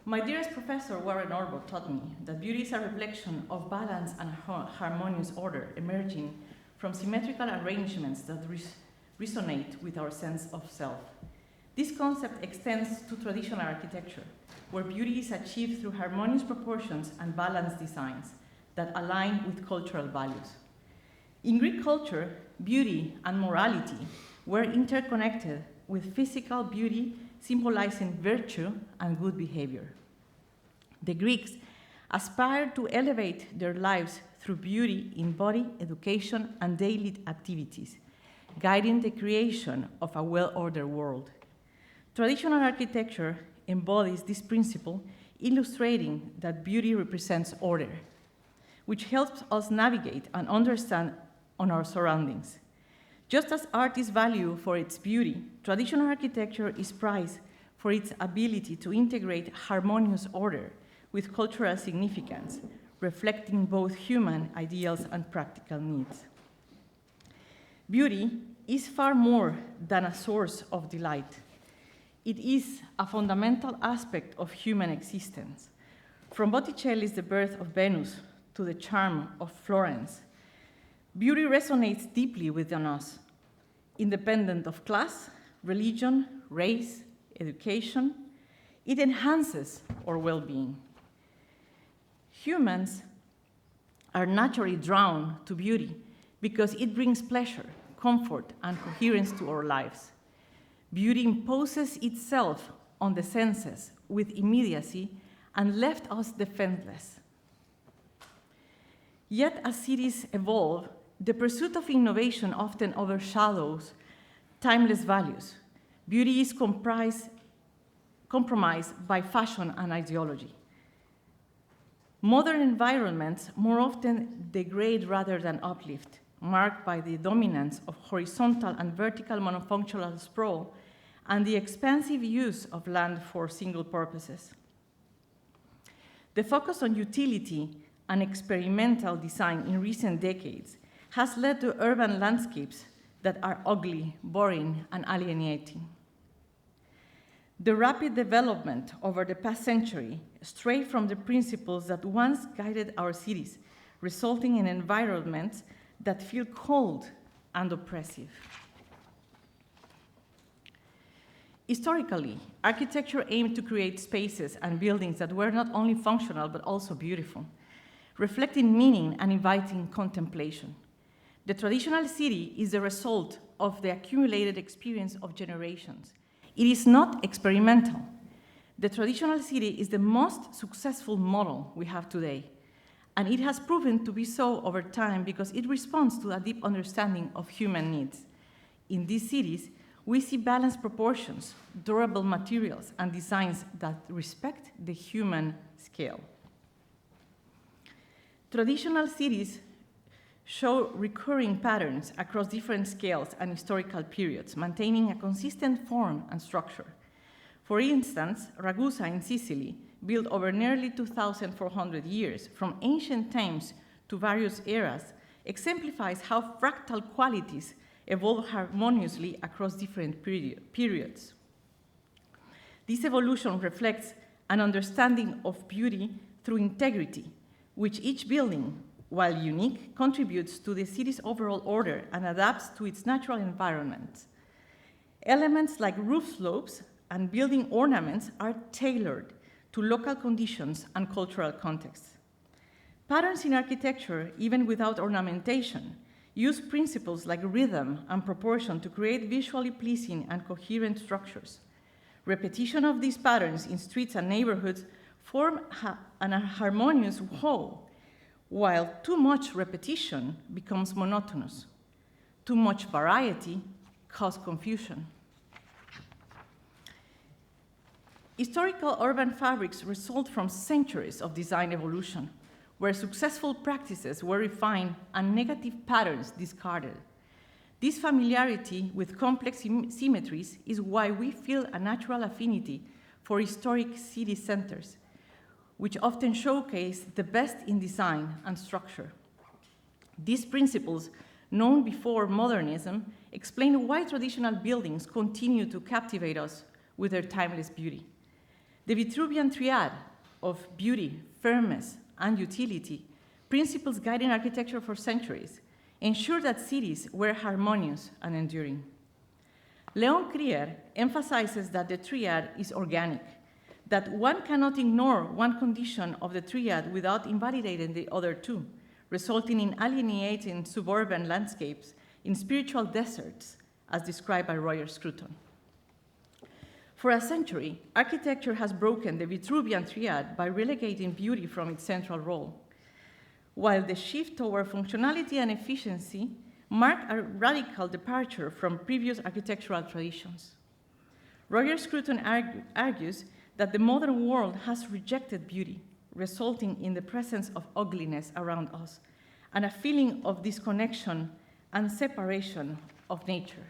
My dearest professor, Warren Orbo, taught me that beauty is a reflection of balance and harmonious order emerging from symmetrical arrangements that resonate with our sense of self. This concept extends to traditional architecture, where beauty is achieved through harmonious proportions and balanced designs that align with cultural values. In Greek culture, beauty and morality were interconnected, with physical beauty symbolizing virtue and good behavior. The Greeks aspired to elevate their lives through beauty in body, education, and daily activities, guiding the creation of a well-ordered world. Traditional architecture embodies this principle, illustrating that beauty represents order, which helps us navigate and understand on our surroundings. Just as art is valued for its beauty, traditional architecture is prized for its ability to integrate harmonious order with cultural significance, reflecting both human ideals and practical needs. Beauty is far more than a source of delight. It is a fundamental aspect of human existence. From Botticelli's The Birth of Venus to the charm of Florence, beauty resonates deeply within us, independent of class, religion, race, education. It enhances our well-being. Humans are naturally drawn to beauty because it brings pleasure, comfort, and coherence to our lives. Beauty imposes itself on the senses with immediacy and left us defenseless. Yet, as cities evolve, the pursuit of innovation often overshadows timeless values. Beauty is compromised by fashion and ideology. Modern environments more often degrade rather than uplift, marked by the dominance of horizontal and vertical monofunctional sprawl and the expansive use of land for single purposes. The focus on utility and experimental design in recent decades has led to urban landscapes that are ugly, boring, and alienating. The rapid development over the past century strayed from the principles that once guided our cities, resulting in environments that feel cold and oppressive. Historically, architecture aimed to create spaces and buildings that were not only functional but also beautiful, reflecting meaning and inviting contemplation. The traditional city is the result of the accumulated experience of generations. It is not experimental. The traditional city is the most successful model we have today, and it has proven to be so over time because it responds to a deep understanding of human needs. In these cities, we see balanced proportions, durable materials, and designs that respect the human scale. Traditional cities show recurring patterns across different scales and historical periods, maintaining a consistent form and structure. For instance, Ragusa in Sicily, built over nearly 2,400 years, from ancient times to various eras, exemplifies how fractal qualities evolve harmoniously across different periods. This evolution reflects an understanding of beauty through integrity, which each building, while unique, contributes to the city's overall order and adapts to its natural environment. Elements like roof slopes and building ornaments are tailored to local conditions and cultural contexts. Patterns in architecture, even without ornamentation, use principles like rhythm and proportion to create visually pleasing and coherent structures. Repetition of these patterns in streets and neighborhoods form an harmonious whole, while too much repetition becomes monotonous. Too much variety causes confusion. Historical urban fabrics result from centuries of design evolution, where successful practices were refined and negative patterns discarded. This familiarity with complex symmetries is why we feel a natural affinity for historic city centers, which often showcase the best in design and structure. These principles, known before modernism, explain why traditional buildings continue to captivate us with their timeless beauty. The Vitruvian triad of beauty, firmness, and utility, principles guiding architecture for centuries, ensured that cities were harmonious and enduring. Leon Krier emphasizes that the triad is organic, that one cannot ignore one condition of the triad without invalidating the other two, resulting in alienating suburban landscapes in spiritual deserts, as described by Roger Scruton. For a century, architecture has broken the Vitruvian triad by relegating beauty from its central role, while the shift toward functionality and efficiency marked a radical departure from previous architectural traditions. Roger Scruton argues that the modern world has rejected beauty, resulting in the presence of ugliness around us and a feeling of disconnection and separation of nature.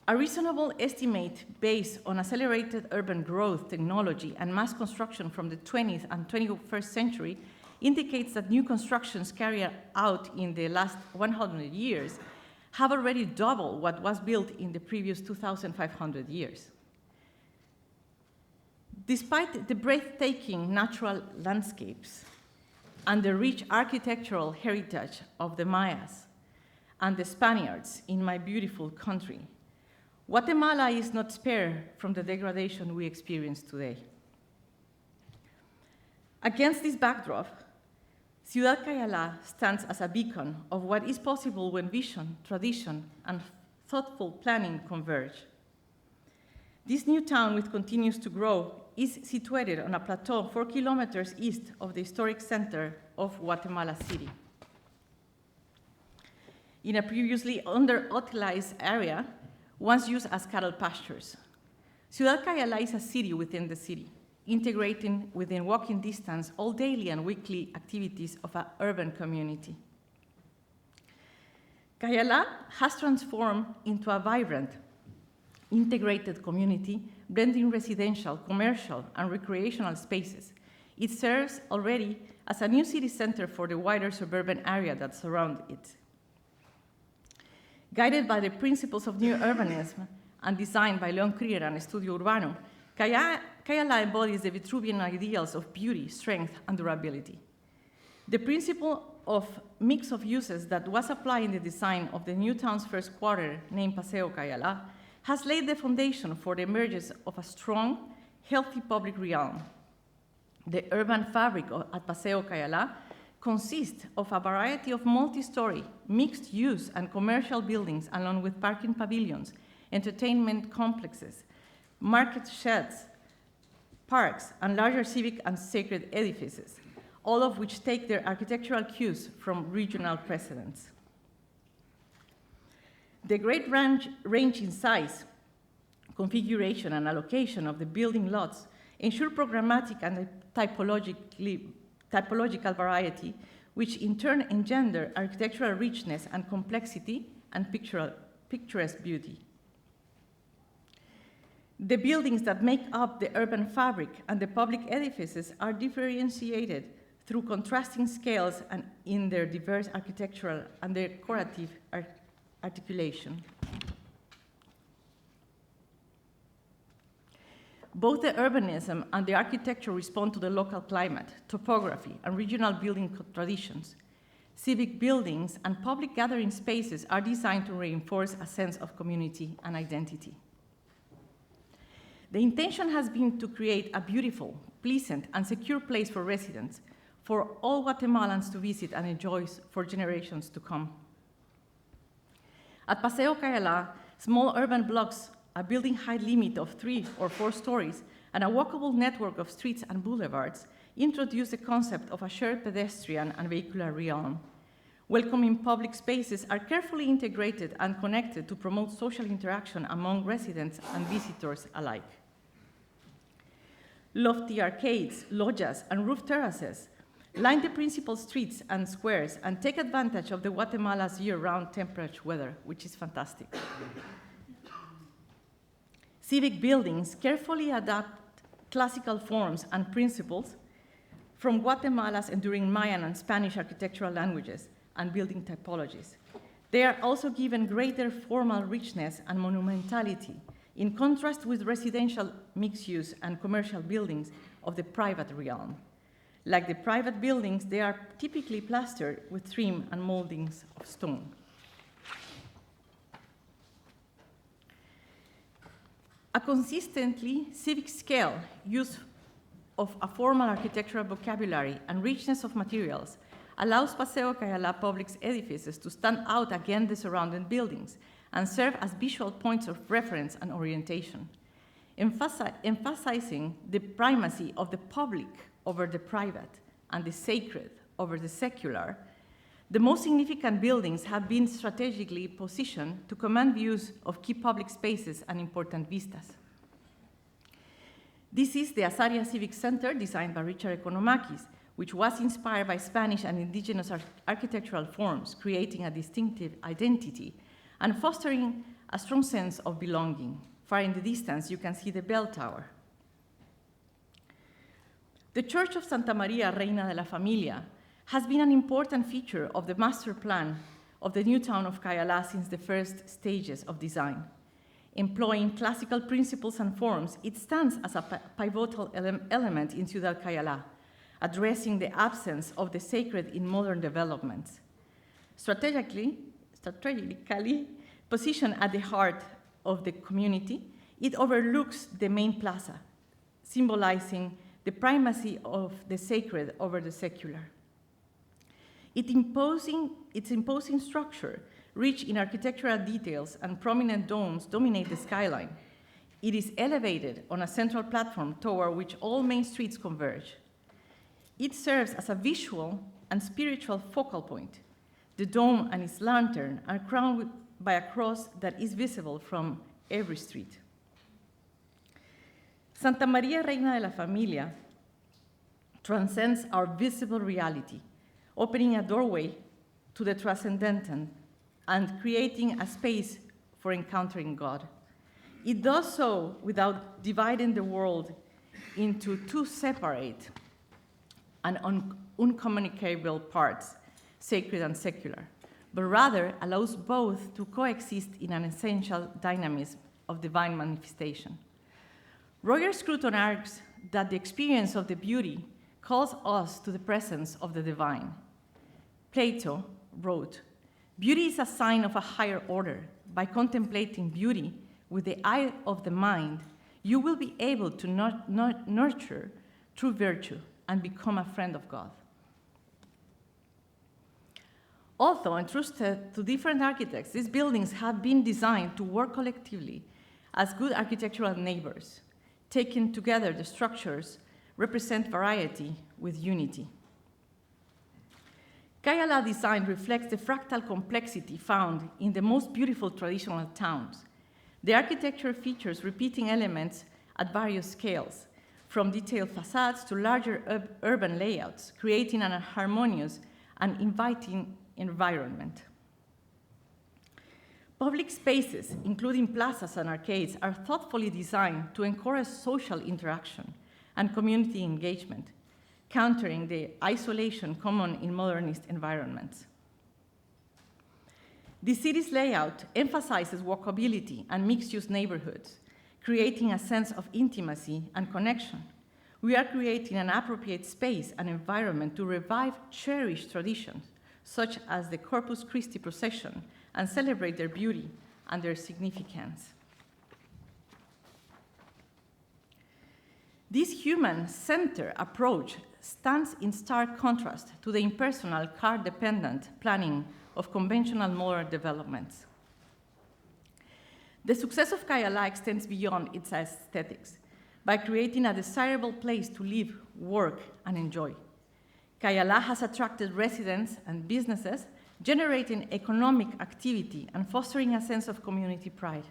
A reasonable estimate based on accelerated urban growth, technology, and mass construction from the 20th and 21st century indicates that new constructions carried out in the last 100 years have already doubled what was built in the previous 2,500 years. Despite the breathtaking natural landscapes and the rich architectural heritage of the Mayas and the Spaniards in my beautiful country, Guatemala is not spared from the degradation we experience today. Against this backdrop, Ciudad Cayalá stands as a beacon of what is possible when vision, tradition, and thoughtful planning converge. This new town, which continues to grow, is situated on a plateau 4 kilometers east of the historic center of Guatemala City. In a previously underutilized area, once used as cattle pastures, Ciudad Cayalá is a city within the city, integrating within walking distance all daily and weekly activities of an urban community. Cayalá has transformed into a vibrant, integrated community, blending residential, commercial, and recreational spaces. It serves already as a new city center for the wider suburban area that surrounds it. Guided by the principles of new urbanism and designed by Leon Krier and Estudio Urbano, Cayalá embodies the Vitruvian ideals of beauty, strength, and durability. The principle of mix of uses that was applied in the design of the new town's first quarter, named Paseo Cayalá, has laid the foundation for the emergence of a strong, healthy public realm. The urban fabric at Paseo Cayalá consists of a variety of multi-story, mixed-use and commercial buildings, along with parking pavilions, entertainment complexes, market sheds, parks, and larger civic and sacred edifices, all of which take their architectural cues from regional precedents. The great range in size, configuration, and allocation of the building lots ensure programmatic and typological variety, which in turn engender architectural richness and complexity and picturesque beauty. The buildings that make up the urban fabric and the public edifices are differentiated through contrasting scales and in their diverse architectural and decorative articulation. Both the urbanism and the architecture respond to the local climate, topography, and regional building traditions. Civic buildings and public gathering spaces are designed to reinforce a sense of community and identity. The intention has been to create a beautiful, pleasant, and secure place for residents, for all Guatemalans to visit and enjoy for generations to come. At Paseo Cayalá, small urban blocks, a building height limit of 3 or 4 stories, and a walkable network of streets and boulevards introduce the concept of a shared pedestrian and vehicular realm. Welcoming public spaces are carefully integrated and connected to promote social interaction among residents and visitors alike. Lofty arcades, loggias, and roof terraces line the principal streets and squares and take advantage of the Guatemala's year-round temperature weather, which is fantastic. Civic buildings carefully adapt classical forms and principles from Guatemala's enduring Mayan and Spanish architectural languages and building typologies. They are also given greater formal richness and monumentality, in contrast with residential mixed-use and commercial buildings of the private realm. Like the private buildings, they are typically plastered with trim and moldings of stone. A consistently civic scale use of a formal architectural vocabulary and richness of materials allows Paseo Cayalá public edifices to stand out against the surrounding buildings and serve as visual points of reference and orientation, emphasizing the primacy of the public over the private and the sacred over the secular. The most significant buildings have been strategically positioned to command views of key public spaces and important vistas. This is the Azaria Civic Center, designed by Richard Economakis, which was inspired by Spanish and indigenous architectural forms, creating a distinctive identity and fostering a strong sense of belonging. Far in the distance, you can see the bell tower. The Church of Santa Maria Reina de la Familia has been an important feature of the master plan of the new town of Cayalá since the first stages of design. Employing classical principles and forms, it stands as a pivotal element in Ciudad Cayalá, addressing the absence of the sacred in modern developments. Strategically positioned at the heart of the community, it overlooks the main plaza, symbolizing the primacy of the sacred over the secular. Its imposing structure, rich in architectural details and prominent domes, dominate the skyline. It is elevated on a central platform toward which all main streets converge. It serves as a visual and spiritual focal point. The dome and its lantern are crowned by a cross that is visible from every street. Santa Maria Reina de la Familia transcends our visible reality, opening a doorway to the transcendental and creating a space for encountering God. It does so without dividing the world into two separate and uncommunicable parts, sacred and secular, but rather allows both to coexist in an essential dynamism of divine manifestation. Roger Scruton argues that the experience of the beauty calls us to the presence of the divine. Plato wrote, "Beauty is a sign of a higher order. By contemplating beauty with the eye of the mind, you will be able to nurture true virtue and become a friend of God." Although entrusted to different architects, these buildings have been designed to work collectively as good architectural neighbors. Taken together, the structures represent variety with unity. Cayalá design reflects the fractal complexity found in the most beautiful traditional towns. The architecture features repeating elements at various scales, from detailed facades to larger urban layouts, creating an harmonious and inviting environment. Public spaces, including plazas and arcades, are thoughtfully designed to encourage social interaction and community engagement, countering the isolation common in modernist environments. The city's layout emphasizes walkability and mixed-use neighborhoods, creating a sense of intimacy and connection. We are creating an appropriate space and environment to revive cherished traditions, such as the Corpus Christi procession, and celebrate their beauty and their significance. This human-centered approach stands in stark contrast to the impersonal, car-dependent planning of conventional modern developments. The success of Cayalá extends beyond its aesthetics by creating a desirable place to live, work, and enjoy. Cayalá has attracted residents and businesses, generating economic activity and fostering a sense of community pride.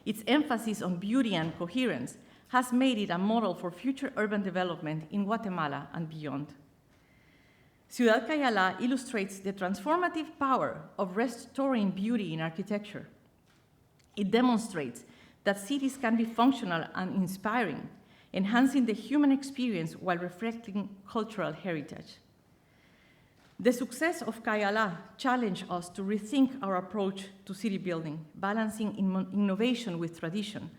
Its emphasis on beauty and coherence has made it a model for future urban development in Guatemala and beyond. Ciudad Cayalá illustrates the transformative power of restoring beauty in architecture. It demonstrates that cities can be functional and inspiring, enhancing the human experience while reflecting cultural heritage. The success of Cayalá challenged us to rethink our approach to city building, balancing innovation with tradition,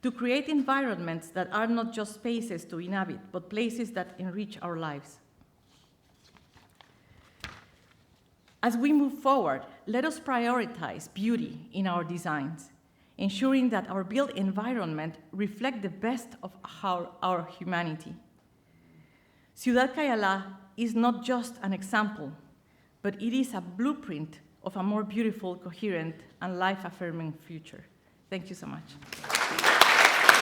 to create environments that are not just spaces to inhabit, but places that enrich our lives. As we move forward, let us prioritize beauty in our designs, ensuring that our built environment reflects the best of our humanity. Ciudad Cayalá is not just an example, but it is a blueprint of a more beautiful, coherent, and life-affirming future. Thank you so much.